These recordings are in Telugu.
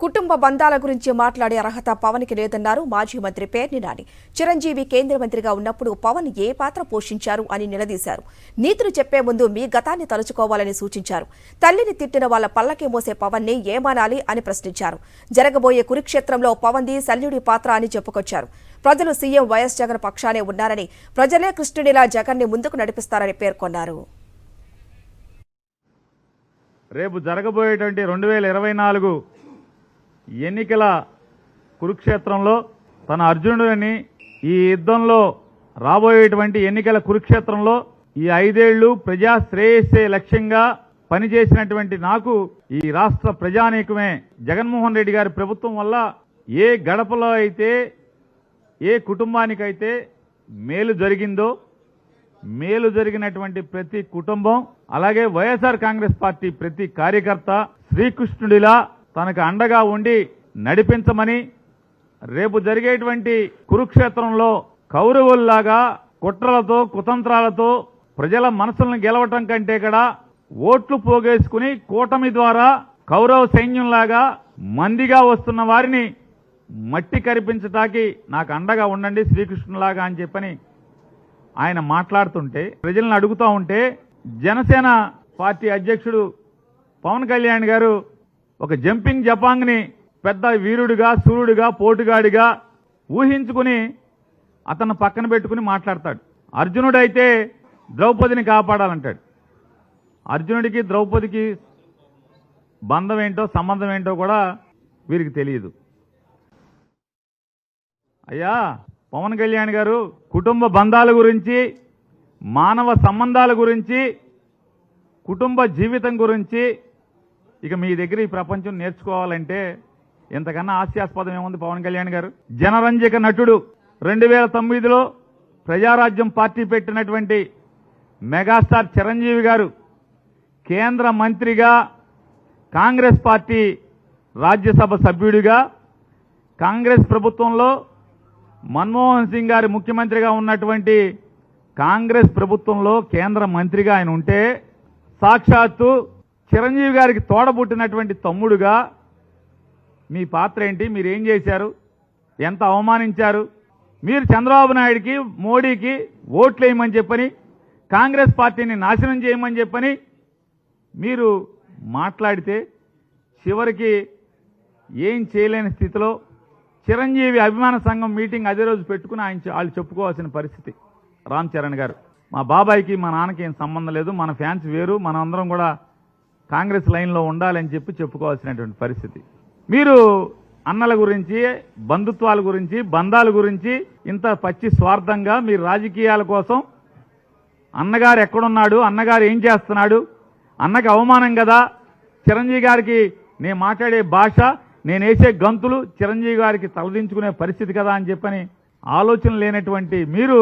కుటుంబ బంధాల గురించి మాట్లాడే అర్హత పవన్ కి లేదన్నారు మాజీ మంత్రి పేర్ని నాని. చిరంజీవి కేంద్ర మంత్రిగా ఉన్నప్పుడు పవన్ ఏ పాత్ర పోషించారు అని నిలదీశారు. నీతులు చెప్పే ముందు మీ గతాన్ని తలుచుకోవాలని సూచించారు. తల్లిని తిట్టిన వాళ్ల పల్లకి మోసే పవన్ ని ఏమానాలి అని ప్రశ్నించారు. జరగబోయే కురుక్షేత్రంలో పవన్ది శల్యుడి పాత్ర అని చెప్పుకొచ్చారు. ప్రజలు సీఎం వైఎస్ జగన్ పక్షానే ఉన్నారని, ప్రజలే కృష్ణుడిలా జగన్ ని ముందుకు నడిపిస్తారని పేర్కొన్నారు. రేపు జరగబోయేటువంటి 2024 ఎన్నికల కురుక్షేత్రంలో తన అర్జునుడిని ఈ యుద్ధంలో రాబోయేటువంటి ఎన్నికల కురుక్షేత్రంలో ఈ 5 ఏళ్లు ప్రజా శ్రేయస్సే లక్ష్యంగా పనిచేసినటువంటి నాకు ఈ రాష్ట్ర ప్రజానీకమే జగన్మోహన్ రెడ్డి గారి ప్రభుత్వం వల్ల ఏ గడపలో అయితే ఏ కుటుంబానికైతే మేలు జరిగిందో మేలు జరిగినటువంటి ప్రతి కుటుంబం అలాగే వైఎస్ఆర్ కాంగ్రెస్ పార్టీ ప్రతి కార్యకర్త శ్రీకృష్ణుడిలా తనకు అండగా ఉండి నడిపించమని, రేపు జరిగేటువంటి కురుక్షేత్రంలో కౌరవుల్లాగా కుట్రలతో కుతంత్రాలతో ప్రజల మనసులను గెలవటం కంటే కూడా ఓట్లు పోగేసుకుని కూటమి ద్వారా కౌరవ సైన్యంలాగా మందిగా వస్తున్న వారిని మట్టి కరిపించటానికి నాకు అండగా ఉండండి శ్రీకృష్ణులాగా అని చెప్పని ఆయన మాట్లాడుతుంటే, ప్రజలను అడుగుతూ ఉంటే జనసేన పార్టీ అధ్యక్షుడు పవన్ కళ్యాణ్ గారు ఒక జంపింగ్ జపాంగ్ని పెద్ద వీరుడిగా సూర్యుడిగా పోటుగాడిగా ఊహించుకుని అతను పక్కన పెట్టుకుని మాట్లాడతాడు. అర్జునుడైతే ద్రౌపదిని కాపాడాలంటాడు. అర్జునుడికి ద్రౌపదికి బంధం ఏంటో సంబంధం ఏంటో కూడా వీరికి తెలియదు. అయ్యా పవన్ కళ్యాణ్ గారు కుటుంబ బంధాల గురించి, మానవ సంబంధాల గురించి, కుటుంబ జీవితం గురించి ఇక మీ దగ్గర ఈ ప్రపంచం నేర్చుకోవాలంటే ఎంతకన్నా హాస్యాస్పదం ఏముంది పవన్ కళ్యాణ్ గారు? జనరంజక నటుడు 2009లో ప్రజారాజ్యం పార్టీ పెట్టినటువంటి మెగాస్టార్ చిరంజీవి గారు కేంద్ర మంత్రిగా, కాంగ్రెస్ పార్టీ రాజ్యసభ సభ్యుడిగా, కాంగ్రెస్ ప్రభుత్వంలో మన్మోహన్ సింగ్ గారి ముఖ్యమంత్రిగా ఉన్నటువంటి కాంగ్రెస్ ప్రభుత్వంలో కేంద్ర మంత్రిగా ఆయన ఉంటే, సాక్షాత్తు చిరంజీవి గారికి తోడబుట్టినటువంటి తమ్ముడుగా మీ పాత్ర ఏంటి? మీరేం చేశారు? ఎంత అవమానించారు? మీరు చంద్రబాబు నాయుడికి మోడీకి ఓట్లేయమని చెప్పని, కాంగ్రెస్ పార్టీని నాశనం చేయమని చెప్పని మీరు మాట్లాడితే చివరికి ఏం చేయలేని స్థితిలో చిరంజీవి అభిమాన సంఘం మీటింగ్ అదే రోజు పెట్టుకుని వాళ్ళు చెప్పుకోవాల్సిన పరిస్థితి. రామ్ చరణ్ గారు, మా బాబాయ్కి మా నాన్నకి ఏం సంబంధం లేదు, మన ఫ్యాన్స్ వేరు, మనం అందరం కూడా కాంగ్రెస్ లైన్లో ఉండాలని చెప్పి చెప్పుకోవాల్సినటువంటి పరిస్థితి. మీరు అన్నల గురించి, బంధుత్వాల గురించి, బంధాల గురించి ఇంత పచ్చి స్వార్థంగా మీరు రాజకీయాల కోసం అన్నగారు ఎక్కడున్నాడు, అన్నగారు ఏం చేస్తున్నాడు, అన్నకి అవమానం కదా, చిరంజీవి గారికి నేను మాట్లాడే భాష, నేను వేసే గంతులు చిరంజీవి గారికి తలదించుకునే పరిస్థితి కదా అని చెప్పని ఆలోచన లేనటువంటి మీరు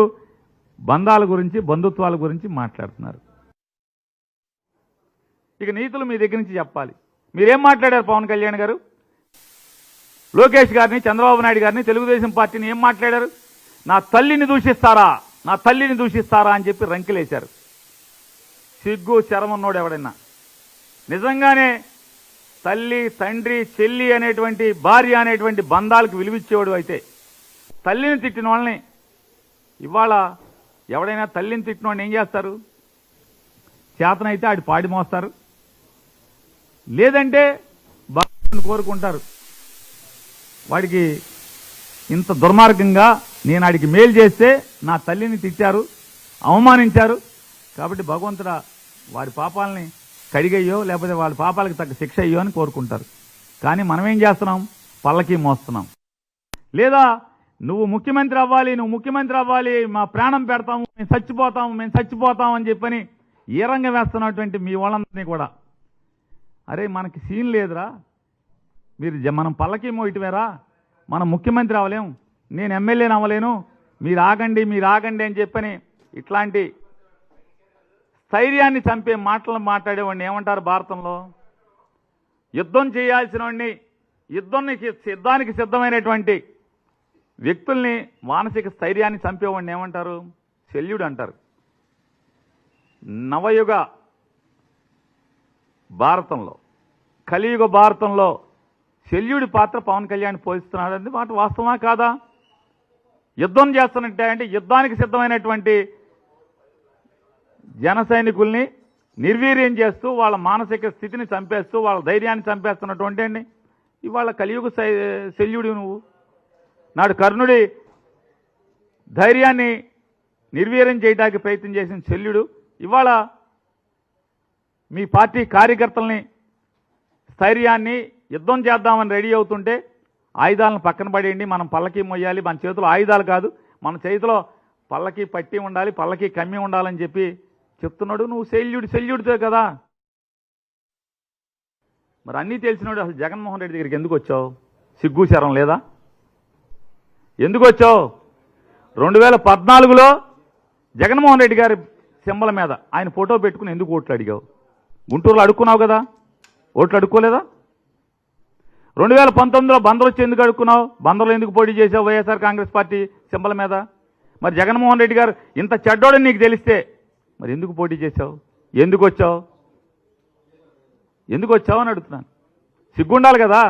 బంధాల గురించి, బంధుత్వాల గురించి మాట్లాడుతున్నారు. ఇక నీతులు మీ దగ్గర నుంచి చెప్పాలి. మీరేం మాట్లాడారు? పవన్ కళ్యాణ్ గారు లోకేష్ గారిని, చంద్రబాబు నాయుడు గారిని, తెలుగుదేశం పార్టీని ఏం మాట్లాడారు? నా తల్లిని దూషిస్తారా, నా తల్లిని దూషిస్తారా అని చెప్పి రంకెలేశారు. సిగ్గు శరమన్నోడు ఎవడైనా నిజంగానే తల్లి, తండ్రి, చెల్లి అనేటువంటి, భార్య అనేటువంటి బంధాలకు విలువిచ్చేవాడు అయితే తల్లిని తిట్టిన వాళ్ళని ఇవాళ ఎవడైనా తల్లిని తిట్టిన వాడిని ఏం చేస్తారు? చేతనైతే ఆడి పాడి మోస్తారు, లేదంటే బాగా కోరుకుంటారు. వాడికి ఇంత దుర్మార్గంగా నేను ఆడికి మేలు చేస్తే నా తల్లిని తిట్టారు, అవమానించారు కాబట్టి భగవంతుడా వాడి పాపాలని కడిగయ్యో లేకపోతే వాళ్ళ పాపాలకు తగ్గ శిక్ష అయ్యో అని కోరుకుంటారు. కానీ మనం ఏం చేస్తున్నాం? పల్లకి మోస్తున్నాం. లేదా నువ్వు ముఖ్యమంత్రి అవ్వాలి, నువ్వు ముఖ్యమంత్రి అవ్వాలి, మా ప్రాణం పెడతాము, మేము చచ్చిపోతాం అని చెప్పని ఏ రంగం వేస్తున్నటువంటి మీ వాళ్ళందరినీ కూడా, అరే మనకి సీన్ లేదురా, మీరు మనం పల్లకి మోయటమేరా, మనం ముఖ్యమంత్రి అవ్వలేం, నేను ఎమ్మెల్యేని అవ్వలేను, మీరు ఆగండి అని చెప్పని ఇట్లాంటి స్థైర్యాన్ని చంపే మాటలు మాట్లాడేవాడిని ఏమంటారు భారతంలో? యుద్ధం చేయాల్సిన వాడిని, యుద్ధానికి సిద్ధమైనటువంటి వ్యక్తుల్ని, మానసిక స్థైర్యాన్ని చంపేవాడిని ఏమంటారు? శల్యుడు అంటారు. నవయుగ భారతంలో, కలియుగ భారతంలో శల్యుడి పాత్ర పవన్ కళ్యాణ్ పోషిస్తున్నాడు అనేది మాట వాస్తవమా కాదా? యుద్ధం చేస్తున్నట్టే అంటే యుద్ధానికి సిద్ధమైనటువంటి జన సైనికుల్ని నిర్వీర్యం చేస్తూ వాళ్ళ మానసిక స్థితిని చంపేస్తూ వాళ్ళ ధైర్యాన్ని చంపేస్తున్నటువంటి అండి ఇవాళ కలియుగ శల్యుడి నువ్వు. నాడు కర్ణుడి ధైర్యాన్ని నిర్వీర్యం చేయడానికి ప్రయత్నం చేసిన శల్యుడు ఇవాళ మీ పార్టీ కార్యకర్తల్ని స్థైర్యాన్ని యుద్ధం చేద్దామని రెడీ అవుతుంటే ఆయుధాలను పక్కన పడేయండి, మనం పల్లకి మొయ్యాలి, మన చేతిలో ఆయుధాలు కాదు, మన చేతిలో పల్లకి పట్టి ఉండాలి, పల్లకి కమ్మి ఉండాలని చెప్పి చెప్తున్నాడు. నువ్వు శల్యుడితో కదా. మరి అన్నీ తెలిసినాడు అసలు జగన్మోహన్ రెడ్డి దగ్గరికి ఎందుకు వచ్చావు? సిగ్గు శరం లేదా? ఎందుకు వచ్చావు? 2014లో జగన్మోహన్ రెడ్డి గారి సింబల్ మీద ఆయన ఫోటో పెట్టుకుని ఎందుకు ఓట్లు అడిగావు? గుంటూరులో అడుక్కున్నావు కదా, ఓట్లు అడుక్కోలేదా? 2019లో బందర్ వచ్చి ఎందుకు అడుక్కున్నావు? బందర్లో ఎందుకు పోటీ చేసావు వైఎస్ఆర్ కాంగ్రెస్ పార్టీ సింబల్ మీద? మరి జగన్మోహన్ రెడ్డి గారు ఇంత చెడ్డోడని నీకు తెలిస్తే మరి ఎందుకు పోటీ చేశావు? ఎందుకు వచ్చావు అని అడుగుతున్నాను. సిగ్గుండాలి కదా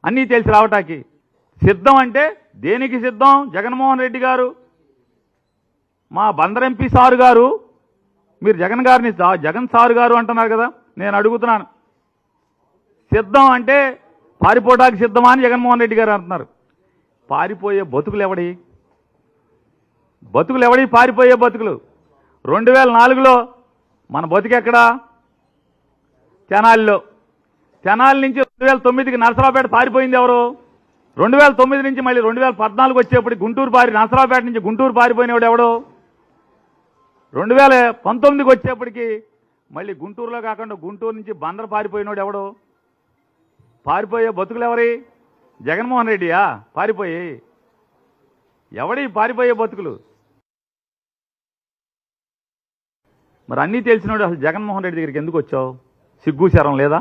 అన్నీ తెలిసి రావటానికి. సిద్ధం అంటే దేనికి సిద్ధం? జగన్మోహన్ రెడ్డి గారు మా బందర్ ఎంపీ సారు గారు, మీరు జగన్ సారు గారు అంటున్నారు కదా, నేను అడుగుతున్నాను సిద్ధం అంటే పారిపోవడానికి సిద్ధమా అని జగన్మోహన్ రెడ్డి గారు అంటున్నారు. పారిపోయే బతుకులు ఎవడి? పారిపోయే బతుకులు 2004లో మన బతుకెక్కడా? తెనాలి నుంచి 2009కి నరసరావుపేట పారిపోయింది ఎవరు? 2009 నుంచి మళ్ళీ 2014 వచ్చేప్పటికి నరసరావుపేట నుంచి గుంటూరు పారిపోయినవాడు ఎవడు? 2019కి వచ్చేప్పటికి మళ్ళీ గుంటూరులో కాకుండా గుంటూరు నుంచి బందర్ పారిపోయినవాడు ఎవడు? పారిపోయే బతుకులు ఎవరి? జగన్మోహన్ రెడ్డియా పారిపోయి? ఎవడి పారిపోయే బతుకులు? మరి అన్నీ తెలిసినోడు అసలు జగన్మోహన్ రెడ్డి దగ్గరికి ఎందుకు వచ్చావు? సిగ్గు శరం లేదా?